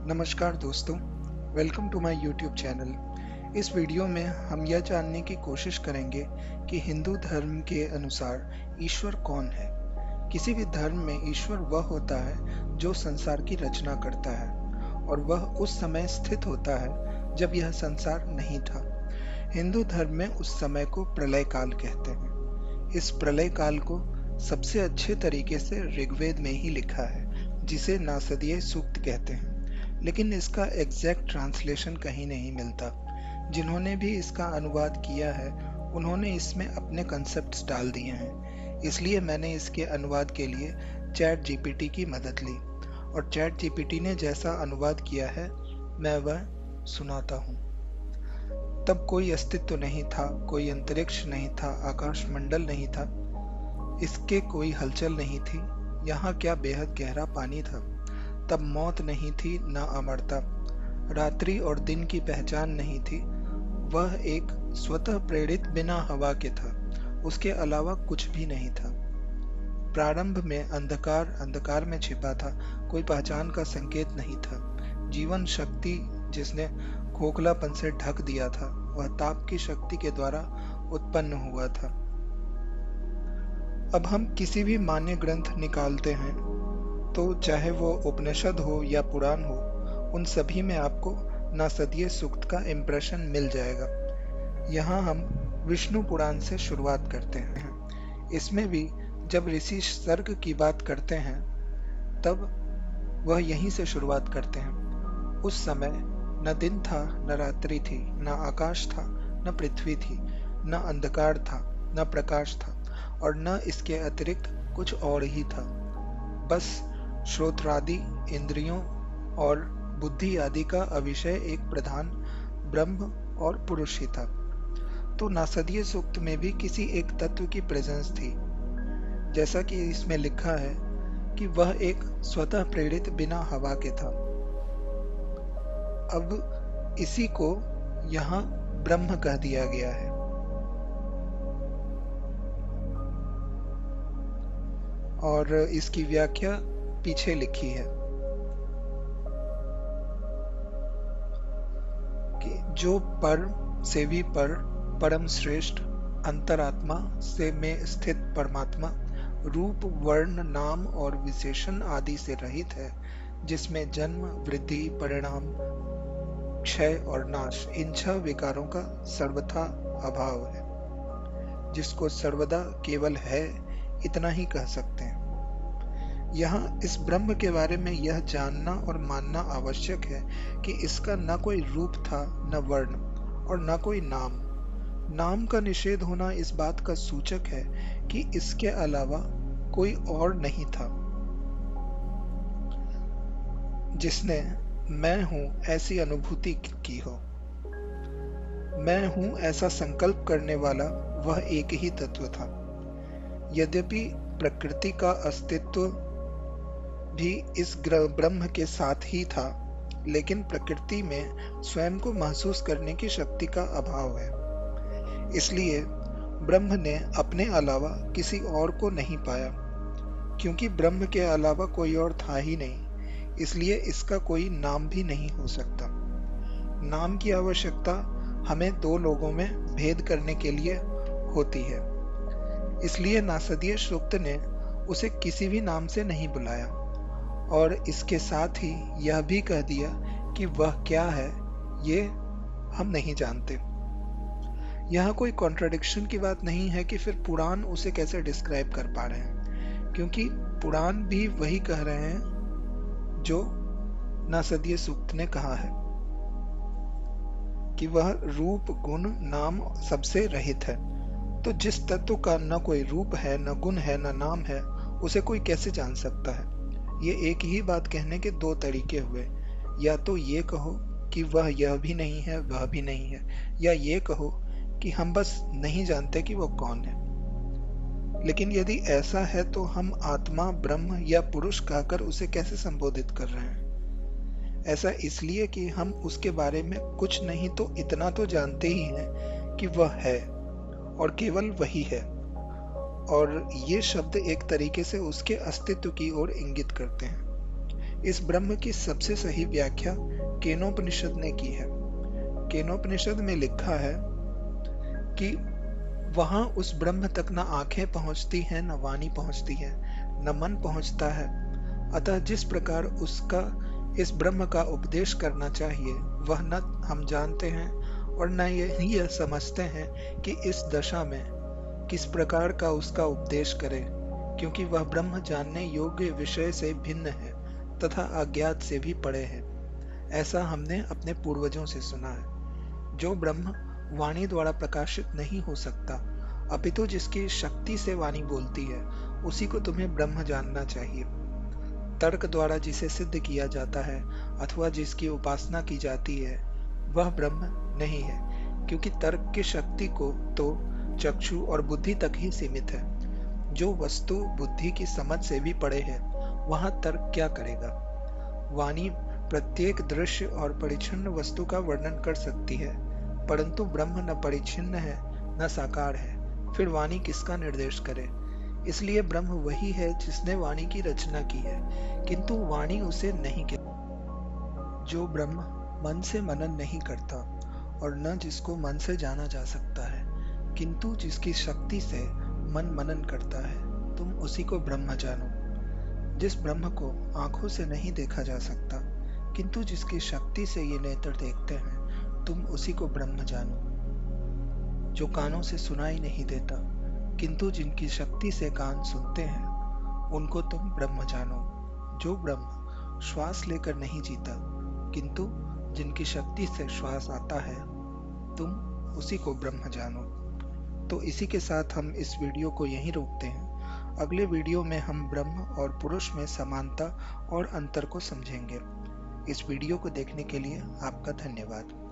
नमस्कार दोस्तों, welcome to my YouTube channel. इस वीडियो में हम यह जानने की कोशिश करेंगे कि हिंदू धर्म के अनुसार ईश्वर कौन है। किसी भी धर्म में ईश्वर वह होता है जो संसार की रचना करता है और वह उस समय स्थित होता है जब यह संसार नहीं था। हिंदू धर्म में उस समय को प्रलय काल कहते हैं। इस प्रलय काल को सबसे अच्छे तरीके से ऋग्वेद में ही लिखा है, जिसे नासदीय सूक्त कहते हैं, लेकिन इसका एग्जैक्ट ट्रांसलेशन कहीं नहीं मिलता। जिन्होंने भी इसका अनुवाद किया है उन्होंने इसमें अपने कंसेप्ट्स डाल दिए हैं। इसलिए मैंने इसके अनुवाद के लिए चैट जीपीटी की मदद ली और चैट जीपीटी ने जैसा अनुवाद किया है मैं वह सुनाता हूँ। तब कोई अस्तित्व नहीं था, कोई अंतरिक्ष नहीं था, आकाश मंडल नहीं था, इसके कोई हलचल नहीं थी, यहाँ क्या बेहद गहरा पानी था। तब मौत नहीं थी न अमरता, रात्रि और दिन की पहचान नहीं थी, वह एक स्वतः प्रेरित बिना हवा के था, उसके अलावा कुछ भी नहीं था। प्रारंभ में अंधकार अंधकार में छिपा था, कोई पहचान का संकेत नहीं था। जीवन शक्ति जिसने खोखलापन से ढक दिया था, वह ताप की शक्ति के द्वारा उत्पन्न हुआ था। अब हम किसी भी मान्य ग्रंथ निकालते हैं तो चाहे वो उपनिषद हो या पुराण हो, उन सभी में आपको नासदीय सूक्त का इम्प्रेशन मिल जाएगा। यहाँ हम विष्णु पुराण से शुरुआत करते हैं। इसमें भी जब ऋषि सर्ग की बात करते हैं तब वह यहीं से शुरुआत करते हैं। उस समय न दिन था न रात्रि थी, न आकाश था न पृथ्वी थी, न अंधकार था न प्रकाश था, और न इसके अतिरिक्त कुछ और ही था। बस श्रोत्रादि इंद्रियों और बुद्धि आदि का अविषय एक प्रधान ब्रह्म और पुरुष ही था। तो नासदीय सूक्त में भी किसी एक तत्व की प्रेजेंस थी, जैसा कि इसमें लिखा है कि वह एक स्वतः प्रेरित बिना हवा के था। अब इसी को यहाँ ब्रह्म कह दिया गया है। और इसकी व्याख्या पीछे लिखी है कि जो पर से भी पर, परम श्रेष्ठ, अंतरात्मा से में स्थित परमात्मा, रूप वर्ण नाम और विशेषण आदि से रहित है, जिसमें जन्म वृद्धि परिणाम क्षय और नाश इन 6 विकारों का सर्वथा अभाव है, जिसको सर्वदा केवल है इतना ही कह सकते हैं। यहाँ इस ब्रह्म के बारे में यह जानना और मानना आवश्यक है कि इसका न कोई रूप था न वर्ण और न कोई नाम। नाम का निषेध होना इस बात का सूचक है कि इसके अलावा कोई और नहीं था जिसने मैं हूं ऐसी अनुभूति की हो। मैं हूं ऐसा संकल्प करने वाला वह एक ही तत्व था। यद्यपि प्रकृति का अस्तित्व भी इस ब्रह्म के साथ ही था, लेकिन प्रकृति में स्वयं को महसूस करने की शक्ति का अभाव है। इसलिए ब्रह्म ने अपने अलावा किसी और को नहीं पाया। क्योंकि ब्रह्म के अलावा कोई और था ही नहीं, इसलिए इसका कोई नाम भी नहीं हो सकता। नाम की आवश्यकता हमें 2 लोगों में भेद करने के लिए होती है। इसलिए नासदीय सूक्त ने उसे किसी भी नाम से नहीं बुलाया और इसके साथ ही यह भी कह दिया कि वह क्या है ये हम नहीं जानते। यहाँ कोई कॉन्ट्रडिक्शन की बात नहीं है कि फिर पुराण उसे कैसे डिस्क्राइब कर पा रहे हैं, क्योंकि पुराण भी वही कह रहे हैं जो नासदीय सूक्त ने कहा है कि वह रूप गुण नाम सबसे रहित है। तो जिस तत्व का न कोई रूप है न गुण है न नाम है, उसे कोई कैसे जान सकता है। ये एक ही बात कहने के 2 तरीके हुए। या तो ये कहो कि वह यह भी नहीं है वह भी नहीं है, या ये कहो कि हम बस नहीं जानते कि वो कौन है। लेकिन यदि ऐसा है तो हम आत्मा ब्रह्म या पुरुष कहकर उसे कैसे संबोधित कर रहे हैं। ऐसा इसलिए कि हम उसके बारे में कुछ नहीं तो इतना तो जानते ही हैं कि वह है और केवल वही है, और ये शब्द एक तरीके से उसके अस्तित्व की ओर इंगित करते हैं। इस ब्रह्म की सबसे सही व्याख्या केनोपनिषद ने की है। केनोपनिषद में लिखा है कि वहां उस ब्रह्म तक न आंखें पहुंचती हैं, न वाणी पहुंचती है, न मन पहुंचता है। अतः जिस प्रकार उसका इस ब्रह्म का उपदेश करना चाहिए, वह न हम जानते हैं और न यह समझते हैं कि इस दशा में किस प्रकार का उसका उपदेश करें, क्योंकि वह ब्रह्म जानने योग्य विषय से भिन्न है तथा अज्ञात से भी परे है। ऐसा हमने अपने पूर्वजों से सुना है। जो ब्रह्म वाणी द्वारा प्रकाशित नहीं हो सकता, अपितु जिसकी शक्ति से वाणी बोलती है, उसी को तुम्हें ब्रह्म जानना चाहिए। तर्क द्वारा जिसे सिद्ध किया जाता है अथवा जिसकी उपासना की जाती है, वह ब्रह्म नहीं है, क्योंकि तर्क की शक्ति को तो चक्षु और बुद्धि तक ही सीमित है। जो वस्तु बुद्धि की समझ से भी परे है, वहां तर्क क्या करेगा। वाणी प्रत्येक दृश्य और परिच्छिन्न वस्तु का वर्णन कर सकती है, परंतु ब्रह्म न परिच्छिन्न है न साकार है, फिर वाणी किसका निर्देश करे। इसलिए ब्रह्म वही है जिसने वाणी की रचना की है, किंतु वाणी उसे नहीं कहती। जो ब्रह्म मन से मनन नहीं करता और न जिसको मन से जाना जा सकता है, किंतु जिसकी शक्ति से मन मनन करता है, तुम उसी को ब्रह्म जानो। जिस ब्रह्म को आंखों से नहीं देखा जा सकता, किंतु जिसकी शक्ति से ये नेत्र देखते हैं, तुम उसी को ब्रह्म जानो। जो कानों से सुनाई नहीं देता, किंतु जिनकी शक्ति से कान सुनते हैं, उनको तुम ब्रह्म जानो। जो ब्रह्म श्वास लेकर नहीं जीता, किंतु जिनकी शक्ति से श्वास आता है, तुम उसी को ब्रह्म जानो। तो इसी के साथ हम इस वीडियो को यहीं रोकते हैं। अगले वीडियो में हम ब्रह्म और पुरुष में समानता और अंतर को समझेंगे। इस वीडियो को देखने के लिए आपका धन्यवाद।